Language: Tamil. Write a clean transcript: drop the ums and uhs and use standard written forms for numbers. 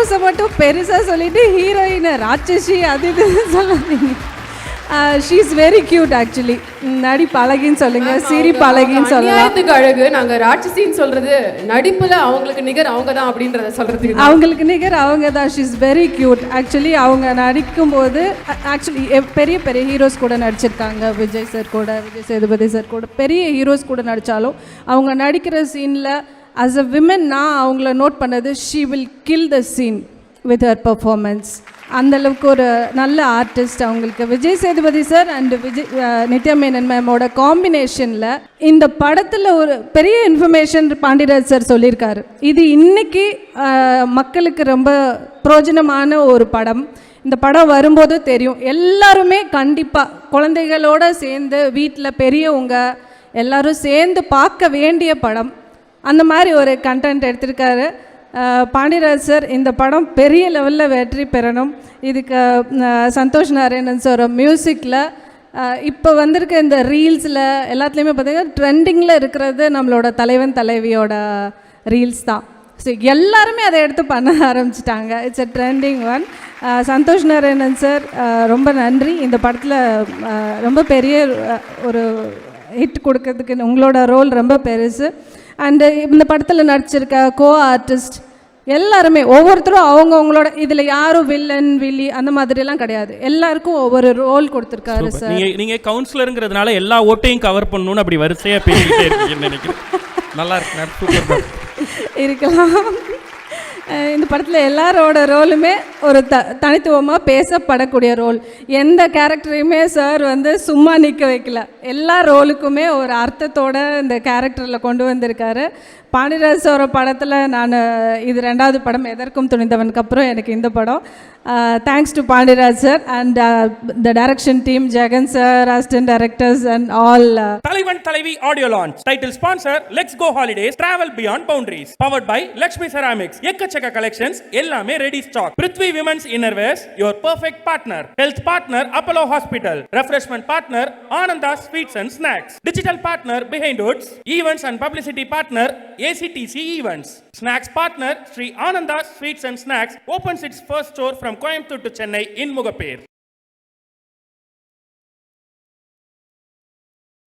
ஹீரோஸை மட்டும் பெருசாக சொல்லிட்டு ஹீரோயினை ராட்சசி அது இது சொல்லாதீங்க. She is very cute actually. நடிப்பு அழகின்னு சொல்லுங்க, சிரிப்பு அழகின்னு சொல்லலாம். அநியாயத்துக்கு அழகு. நாங்க ராட்சசின்னு சொல்றது நடிப்புல அவங்களுக்கு நிகர் அவங்க தான் அப்படின்றத சொல்றதுக்கு. அவங்களுக்கு நிகர் அவங்க தான். She is very cute actually. அவங்க நடிக்கும்போது ஆக்சுவலி பெரிய பெரிய ஹீரோஸ் கூட நடிச்சிருக்காங்க. விஜய் சார் கூட, விஜய் சேதுபதி சார் கூட, பெரிய ஹீரோஸ் கூட நடித்தாலும் அவங்க நடிக்கிற சீனில் ஆஸ் அ விமன் நான் அவங்கள நோட் பண்ணது, she will kill the scene with her performance. அந்தளவுக்கு ஒரு நல்ல ஆர்டிஸ்ட் அவங்களுக்கு. விஜய் சேதுபதி சார் அண்ட் நித்யா மேனன் மேமோட காம்பினேஷனில் இந்த படத்தில் ஒரு பெரிய இன்ஃபர்மேஷன் பாண்டியராஜ் சார் சொல்லியிருக்காரு. இது இன்னைக்கு மக்களுக்கு ரொம்ப பிரயோஜனமான ஒரு படம். இந்த படம் வரும்போது தெரியும், எல்லாருமே கண்டிப்பாக குழந்தைகளோடு சேர்ந்து வீட்டில் பெரியவங்க எல்லோரும் சேர்ந்து பார்க்க வேண்டிய படம். அந்த மாதிரி ஒரு கண்டென்ட் எடுத்திருக்காரு பாண்டியராஜ் சார். இந்த படம் பெரிய லெவலில் வெற்றி பெறணும். இதுக்கு சந்தோஷ் நாராயணன் சார் மியூசிக்கில் இப்போ வந்திருக்க இந்த ரீல்ஸில் எல்லாத்துலேயுமே பார்த்திங்கன்னா ட்ரெண்டிங்கில் இருக்கிறது நம்மளோட தலைவன் தலைவியோட ரீல்ஸ் தான். ஸோ எல்லாருமே அதை எடுத்து பண்ண ஆரம்பிச்சிட்டாங்க. It's a trending one. Santhosh Narayanan sir ரொம்ப நன்றி. இந்த படத்தில் ரொம்ப பெரிய ஒரு ஹிட் கொடுக்கறதுக்கு உங்களோட ரோல் ரொம்ப பெருசு. அண்டு இந்த படத்தில் நடிச்சிருக்க கோ ஆர்டிஸ்ட் எல்லாருமே ஒவ்வொருத்தரும் அவங்கவுங்களோட, இதில் யாரும் வில்லன் வில்லி அந்த மாதிரிலாம் கிடையாது, எல்லாருக்கும் ஒவ்வொரு ரோல் கொடுத்துருக்காரு சார். நீங்கள் கவுன்சிலருங்கிறதுனால எல்லா ஓட்டையும் கவர் பண்ணணும்னு அப்படி வரிசையாக பேசிக்கிட்டே இருக்கீங்கன்னு நினைக்கிறேன். நல்லா இருக்கு, இருக்கலாம். இந்த படத்தில் எல்லாரோட ரோலுமே ஒரு தனித்துவமாக பேசப்படக்கூடிய ரோல். எந்த கேரக்டரையுமே சார் சும்மா நிற்க வைக்கல. எல்லா ரோலுக்குமே ஒரு அர்த்தத்தோடு இந்த கேரக்டரில் கொண்டு வந்திருக்காரு. பாண்டியராஜ் சார் படத்தில் நான் இது 2வது படம், எதற்கும் துணிந்தவனுக்கு அப்புறம் எனக்கு இந்த படம். Thanks to Pandiraj sir and the direction team, Jegan sir, assistant directors and all. Thalaivan Thalaivi audio launch. Title sponsor let's go holidays, travel beyond boundaries. Powered by Lakshmi ceramics. எக்கச்சக்க கலெக்ஷன்ஸ், எல்லாமே ready stock. Prithvi women's innerwears, your perfect partner. Health partner Apollo hospital. Refreshment partner Anandha sweets and snacks. Digital partner Behindwoods. Events and publicity partner ACTC Events. Snacks partner Sri Ananda Sweets and Snacks opens its first store from Coimbatore to Chennai in Mugapere.